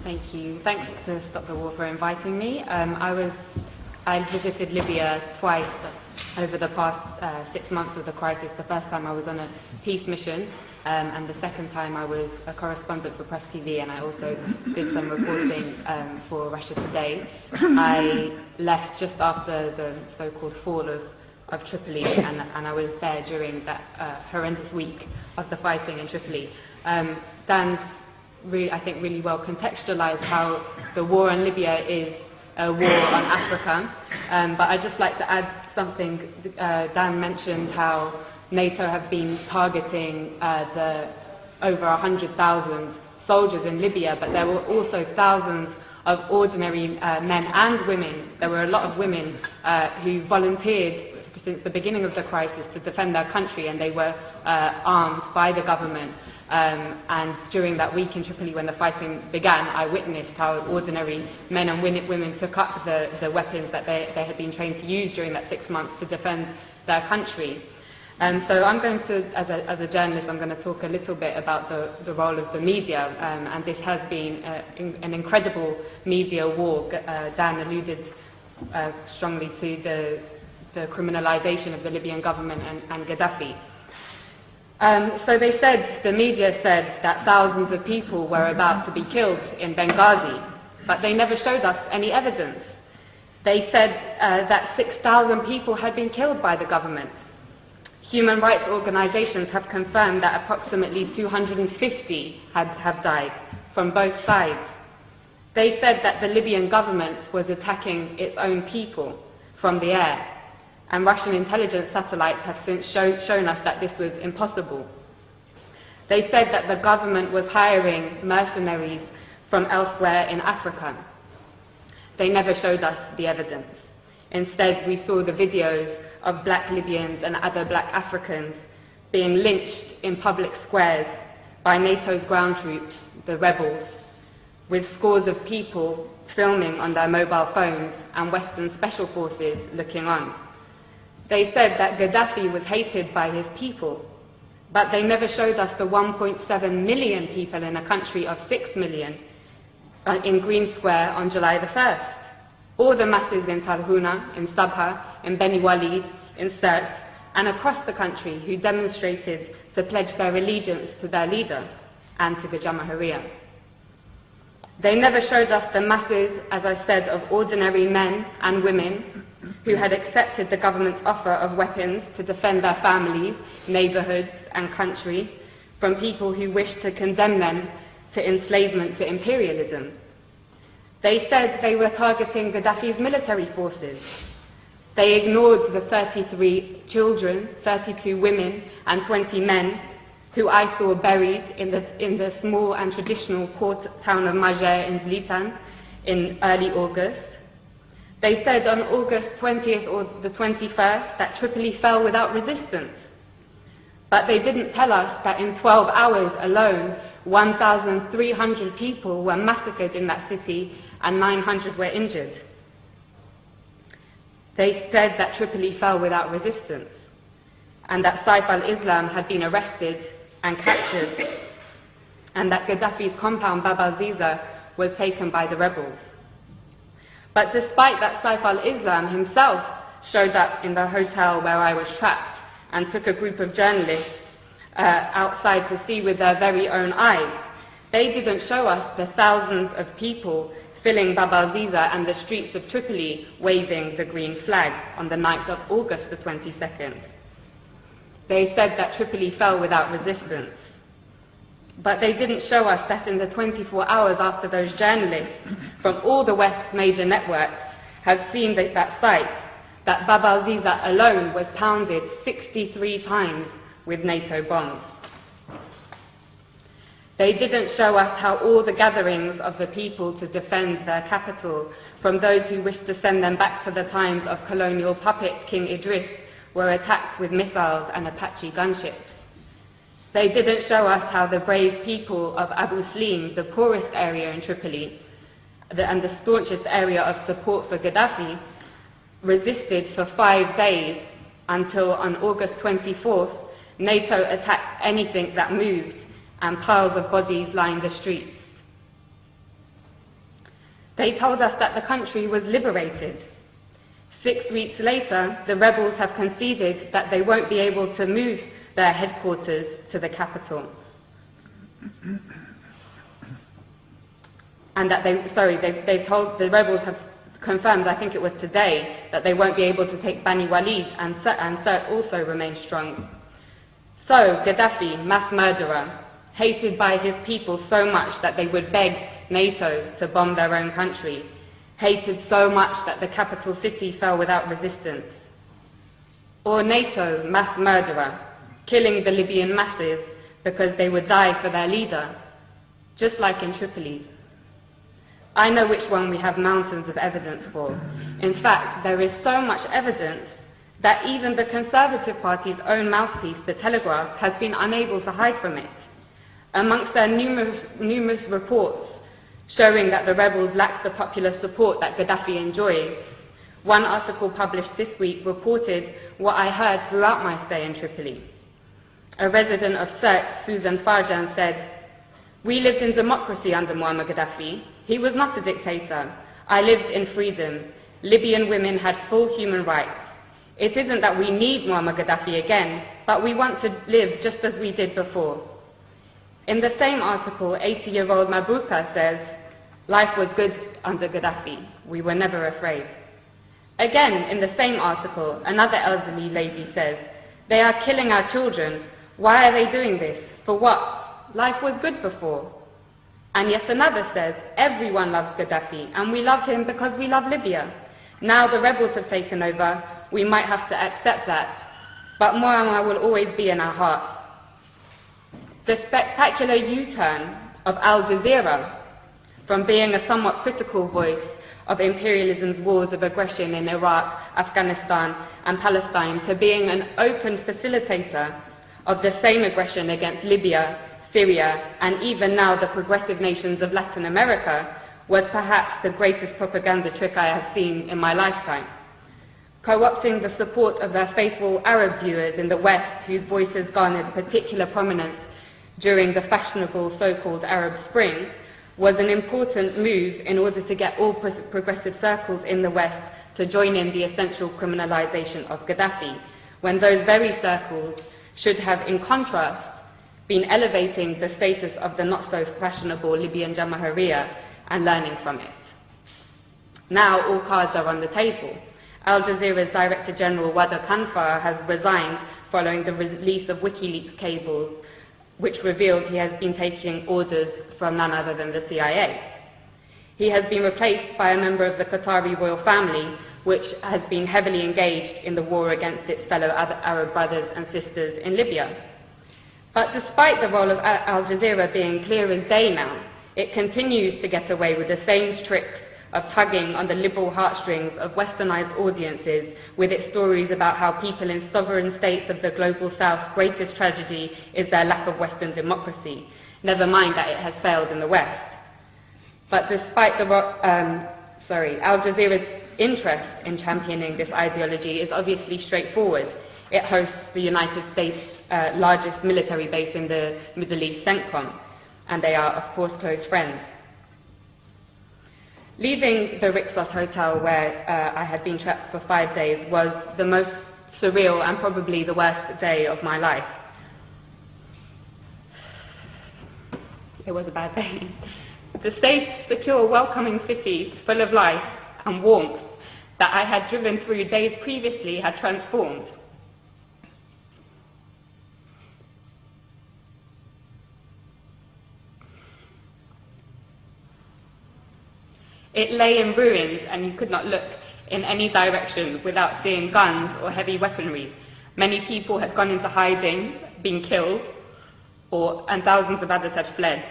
Thank you. Thanks to Stop the War for inviting me. I visited Libya twice over the past 6 months of the crisis. The first time I was on a peace mission, and the second time I was a correspondent for Press TV, and I also did some reporting for Russia Today. I left just after the so-called fall of Tripoli, and I was there during that horrendous week of the fighting in Tripoli. Dan, I think, really well contextualized how the war in Libya is a war on Africa, but I'd just like to add something. Dan mentioned how NATO have been targeting the over 100,000 soldiers in Libya, but there were also thousands of ordinary men and women. There were a lot of women who volunteered since the beginning of the crisis to defend their country, and they were armed by the government. And during that week in Tripoli when the fighting began, I witnessed how ordinary men and women took up the weapons that they had been trained to use during that 6 months to defend their country. So I'm going to, as a journalist, I'm going to talk a little bit about the role of the media, and this has been an incredible media war. Dan alluded strongly to the criminalization of the Libyan government and Gaddafi. So the media said that thousands of people were about to be killed in Benghazi, but they never showed us any evidence. They said that 6,000 people had been killed by the government. Human rights organizations have confirmed that approximately 250 have died from both sides. They said that the Libyan government was attacking its own people from the air, and Russian intelligence satellites have since shown us that this was impossible. They said that the government was hiring mercenaries from elsewhere in Africa. They never showed us the evidence. Instead, we saw the videos of black Libyans and other black Africans being lynched in public squares by NATO's ground troops, the rebels, with scores of people filming on their mobile phones and Western special forces looking on. They said that Gaddafi was hated by his people, but they never showed us the 1.7 million people in a country of 6 million in Green Square on July the 1st, or the masses in Tarhuna, in Sabha, in Beni Walid, in Sirte, and across the country who demonstrated to pledge their allegiance to their leader and to the Jamahiriya. They never showed us the masses, as I said, of ordinary men and women who had accepted the government's offer of weapons to defend their families, neighborhoods, and country from people who wished to condemn them to enslavement, to imperialism. They said they were targeting Gaddafi's military forces. They ignored the 33 children, 32 women, and 20 men who I saw buried in the small and traditional port town of Majer in Zlitan in early August. They said on August 20th or the 21st that Tripoli fell without resistance. But they didn't tell us that in 12 hours alone, 1,300 people were massacred in that city and 900 were injured. They said that Tripoli fell without resistance and that Saif al-Islam had been arrested and captured and that Gaddafi's compound Bab al-Ziza was taken by the rebels. But despite that, Saif al-Islam himself showed up in the hotel where I was trapped and took a group of journalists outside to see with their very own eyes. They didn't show us the thousands of people filling Bab al-Ziza and the streets of Tripoli waving the green flag on the night of August the 22nd. They said that Tripoli fell without resistance. But they didn't show us that in the 24 hours after those journalists from all the West major networks had seen that site, that Bab al-Ziza alone was pounded 63 times with NATO bombs. They didn't show us how all the gatherings of the people to defend their capital from those who wished to send them back to the times of colonial puppet King Idris were attacked with missiles and Apache gunships. They didn't show us how the brave people of Abu Slim, the poorest area in Tripoli, and the staunchest area of support for Gaddafi, resisted for 5 days until on August 24th, NATO attacked anything that moved and piles of bodies lined the streets. They told us that the country was liberated. 6 weeks later, the rebels have conceded that they won't be able to move their headquarters to the capital. And that the rebels have confirmed, I think it was today, that they won't be able to take Bani Walid, and Sirte also remains strong. So, Gaddafi, mass murderer, hated by his people so much that they would beg NATO to bomb their own country, hated so much that the capital city fell without resistance. Or NATO, mass murderer, killing the Libyan masses because they would die for their leader, just like in Tripoli. I know which one we have mountains of evidence for. In fact, there is so much evidence that even the Conservative Party's own mouthpiece, The Telegraph, has been unable to hide from it. Amongst their numerous reports showing that the rebels lack the popular support that Gaddafi enjoys, one article published this week reported what I heard throughout my stay in Tripoli. A resident of Sirte, Susan Farjan, said, "We lived in democracy under Muammar Gaddafi. He was not a dictator. I lived in freedom. Libyan women had full human rights. It isn't that we need Muammar Gaddafi again, but we want to live just as we did before." In the same article, 80-year-old Mabruka says, "Life was good under Gaddafi. We were never afraid." Again, in the same article, another elderly lady says, "They are killing our children. Why are they doing this? For what? Life was good before." And yet another says, "Everyone loves Gaddafi, and we love him because we love Libya. Now the rebels have taken over, we might have to accept that, but Muammar will always be in our hearts." The spectacular U-turn of Al Jazeera, from being a somewhat critical voice of imperialism's wars of aggression in Iraq, Afghanistan, and Palestine, to being an open facilitator of the same aggression against Libya, Syria, and even now the progressive nations of Latin America, was perhaps the greatest propaganda trick I have seen in my lifetime. Co-opting the support of their faithful Arab viewers in the West, whose voices garnered particular prominence during the fashionable so-called Arab Spring, was an important move in order to get all progressive circles in the West to join in the essential criminalization of Gaddafi, when those very circles should have, in contrast, been elevating the status of the not-so-fashionable Libyan Jamahiriya and learning from it. Now all cards are on the table. Al Jazeera's Director General Wada Kanfar has resigned following the release of WikiLeaks cables, which revealed he has been taking orders from none other than the CIA. He has been replaced by a member of the Qatari royal family, which has been heavily engaged in the war against its fellow Arab brothers and sisters in Libya. But despite the role of Al Jazeera being clear as day now, it continues to get away with the same tricks of tugging on the liberal heartstrings of westernized audiences with its stories about how people in sovereign states of the global south's greatest tragedy is their lack of Western democracy, never mind that it has failed in the West. But despite Al Jazeera's interest in championing this ideology is obviously straightforward. It hosts the United States' largest military base in the Middle East, CENTCOM, and they are, of course, close friends. Leaving the Rixos Hotel, where I had been trapped for 5 days, was the most surreal and probably the worst day of my life. It was a bad day. The safe, secure, welcoming city, full of life and warmth that I had driven through days previously had transformed. It lay in ruins, and you could not look in any direction without seeing guns or heavy weaponry. Many people had gone into hiding, been killed, and thousands of others had fled.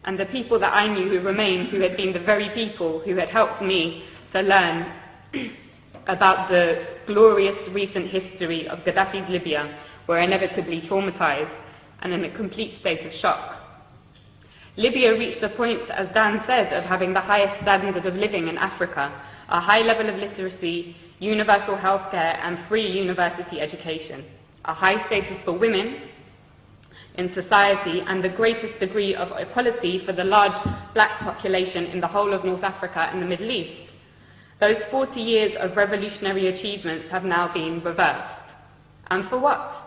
And the people that I knew who remained, who had been the very people who had helped me to learn about the glorious recent history of Gaddafi's Libya, were inevitably traumatized and in a complete state of shock. Libya reached a point, as Dan said, of having the highest standard of living in Africa, a high level of literacy, universal healthcare, and free university education, a high status for women, in society and the greatest degree of equality for the large black population in the whole of North Africa and the Middle East. Those 40 years of revolutionary achievements have now been reversed. And for what?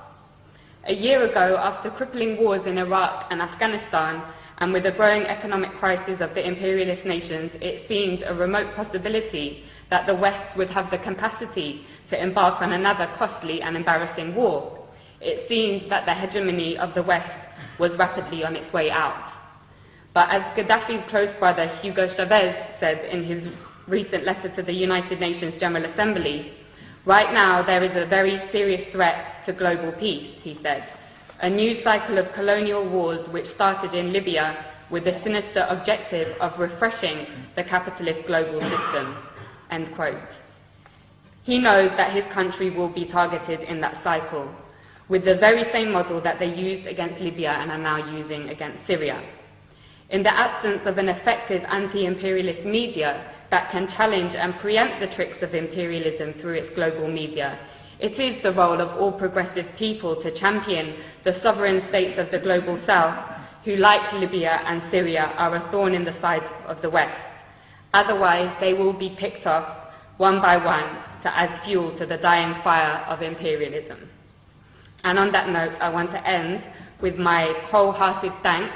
A year ago, after crippling wars in Iraq and Afghanistan, and with the growing economic crisis of the imperialist nations, it seemed a remote possibility that the West would have the capacity to embark on another costly and embarrassing war. It seemed that the hegemony of the West was rapidly on its way out. But as Gaddafi's close brother Hugo Chavez said in his recent letter to the United Nations General Assembly, right now there is a very serious threat to global peace, he said. A new cycle of colonial wars which started in Libya with the sinister objective of refreshing the capitalist global system. End quote. He knows that his country will be targeted in that cycle, with the very same model that they used against Libya and are now using against Syria. In the absence of an effective anti-imperialist media that can challenge and preempt the tricks of imperialism through its global media, it is the role of all progressive people to champion the sovereign states of the global south, who, like Libya and Syria, are a thorn in the side of the West. Otherwise, they will be picked off one by one to add fuel to the dying fire of imperialism. And on that note, I want to end with my wholehearted thanks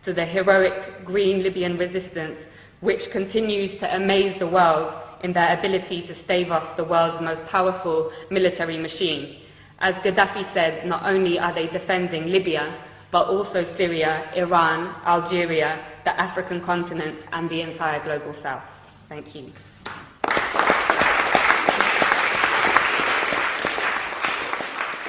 to the heroic Green Libyan resistance, which continues to amaze the world in their ability to stave off the world's most powerful military machine. As Gaddafi said, not only are they defending Libya, but also Syria, Iran, Algeria, the African continent, and the entire global south. Thank you.